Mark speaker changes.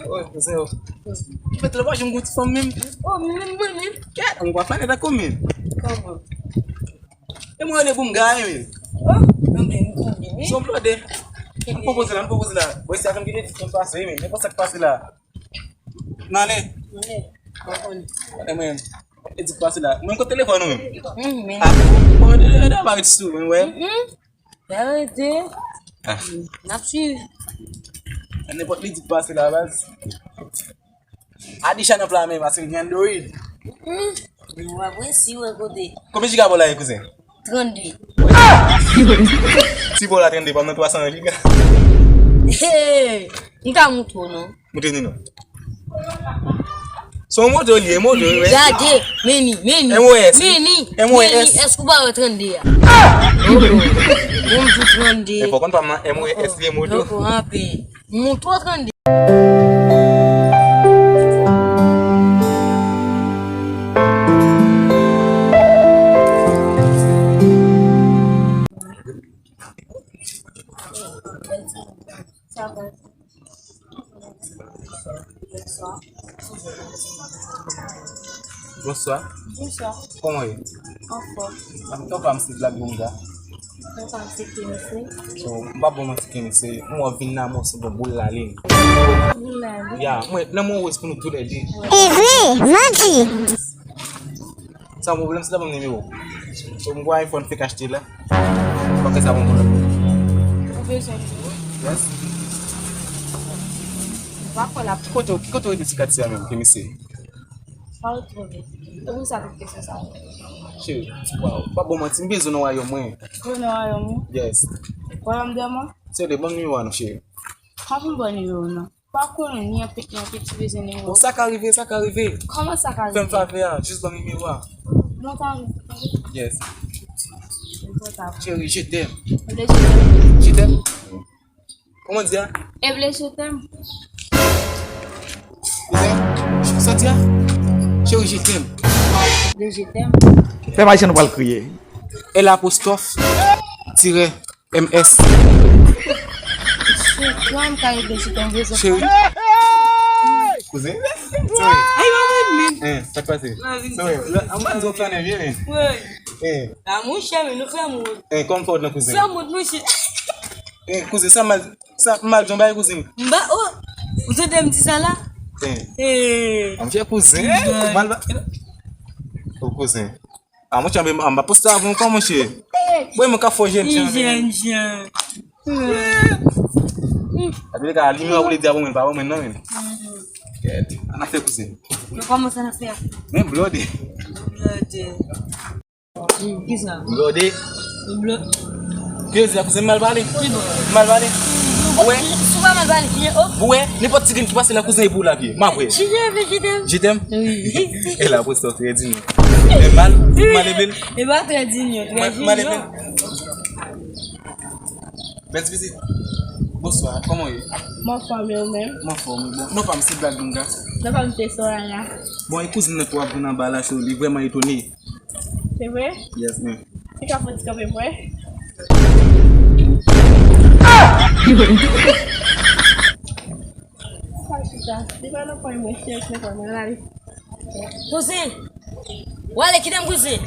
Speaker 1: Oi, você. Vai trabalhar junto com fome mesmo.
Speaker 2: Oh, menino bonito.
Speaker 1: Quer? Não vai fazer da comida.
Speaker 2: Como?
Speaker 1: Eu vou levar ganho, meu.
Speaker 2: Oh, não tem ninguém.
Speaker 1: Só Blòdè. Não pode lá, não pode lá. Você acha que ele tem passo aí, meu? Não pode passar lá. Não, né?
Speaker 2: Não é.
Speaker 1: É mesmo. Ele tem passo lá. Não com o telefone, meu.
Speaker 2: Menino.
Speaker 1: Pode dar mais disso, meu.
Speaker 2: Deve ter.
Speaker 1: Ah.
Speaker 2: Não é possível.
Speaker 1: Ele pode lhe passar lá, mas. Adicionar para mim, mas ele é doido.
Speaker 2: Não vai conhecer o Blòdè.
Speaker 1: Como é que bola aí, cozinha?
Speaker 2: Grande.
Speaker 1: Se bola atender para não passar na liga.
Speaker 2: Não tá muito não.
Speaker 1: Muito não. Só modo ali, modo.
Speaker 2: Dade, meni.
Speaker 1: MOS.
Speaker 2: Meni. Escuba o grande. Muito grande.
Speaker 1: É por conta para MOS de modo.
Speaker 2: Muito grande.
Speaker 1: Bonsoir.
Speaker 2: Bonsoir.
Speaker 1: Comment est?
Speaker 2: Enfant.
Speaker 1: Então vamos se blague bunga.
Speaker 2: Não tá se conhecendo.
Speaker 1: So, babo mas conhecer. Uma vina moça do bula ali.
Speaker 2: Não.
Speaker 1: Yeah, não mo wes kunu tudo ali.
Speaker 3: Mati.
Speaker 1: Sa mo problem sila bang nimi. So mo iPhone fica estila. Qual que é essa bom problem?
Speaker 2: Professor.
Speaker 1: Yes.
Speaker 2: Vai falar.
Speaker 1: Que eu desse catsia mesmo, que me sei.
Speaker 2: Fala outra vez. Eu não sabe o que você sabe.
Speaker 1: Che, wow. Babo mas mbizo no wa yo mwe.
Speaker 2: Não, eu não.
Speaker 1: Yes.
Speaker 2: Qual é o nome?
Speaker 1: So de bang ni wa no che.
Speaker 2: Como bom não? Pas qu'on n'y a petit déjeuner.
Speaker 1: Ça arrive.
Speaker 2: Comment ça va?
Speaker 1: Fais pas faire, juste bang ni wa.
Speaker 2: Non, t'as.
Speaker 1: Yes.
Speaker 2: Important.
Speaker 1: Chérie, je t'aime.
Speaker 2: Je
Speaker 1: Je t'aime. Comment dire?
Speaker 2: t'aime.
Speaker 1: Cousin, ça tient? Chérie, je t'aime.
Speaker 2: Je t'aime.
Speaker 3: Fais mais não vale crier.
Speaker 1: L apostrophe tiré MS.
Speaker 2: Toi, me carré de je t'aime.
Speaker 1: Chérie. Cousin?
Speaker 2: Aïe, maman.
Speaker 1: Ça passe. On va nous faire un bien.
Speaker 2: Oui. La mouche, mais nous faisons.
Speaker 1: Comfort na cousin.
Speaker 2: Ça, mon mouche.
Speaker 1: Cousin, ça mal jambé cousin.
Speaker 2: Bah, oh. Vous êtes un petit ça là?
Speaker 1: On fait cousin. Mal. O cousin. Ah, moi chambe amba posta avant comme monsieur. Boy mon ka foger
Speaker 2: Jean.
Speaker 1: Avec la ligne on voulait dire bon pas bon maintenant. On a fait cousin.
Speaker 2: Nous commençons à faire.
Speaker 1: Même Blòdè.
Speaker 2: Qu'est-ce ça?
Speaker 1: Blòdè.
Speaker 2: Blòdè.
Speaker 1: Qu'est-ce que c'est mal parlé? Ouais.
Speaker 2: Souvent mal parlé.
Speaker 1: Ouais, n'importe qui qui passe la cousin pour la vie. Ma ouais. Je t'aime.
Speaker 2: Oui.
Speaker 1: Elle a posté très digne. Mal belle.
Speaker 2: Et bah très digne.
Speaker 1: Mal belle. Belle visite. Bonsoir, comment est?
Speaker 2: Mon famille même.
Speaker 1: Ma femme, non pas me blague bunga.
Speaker 2: Non pas me faire ça là.
Speaker 1: Bon, écoute, nous toi pour dans bala show, il vraiment étonné.
Speaker 2: C'est vrai?
Speaker 1: Yes, man.
Speaker 2: C'est qu'à faire ça vrai? Cousin, olha aqui dentro, cousin.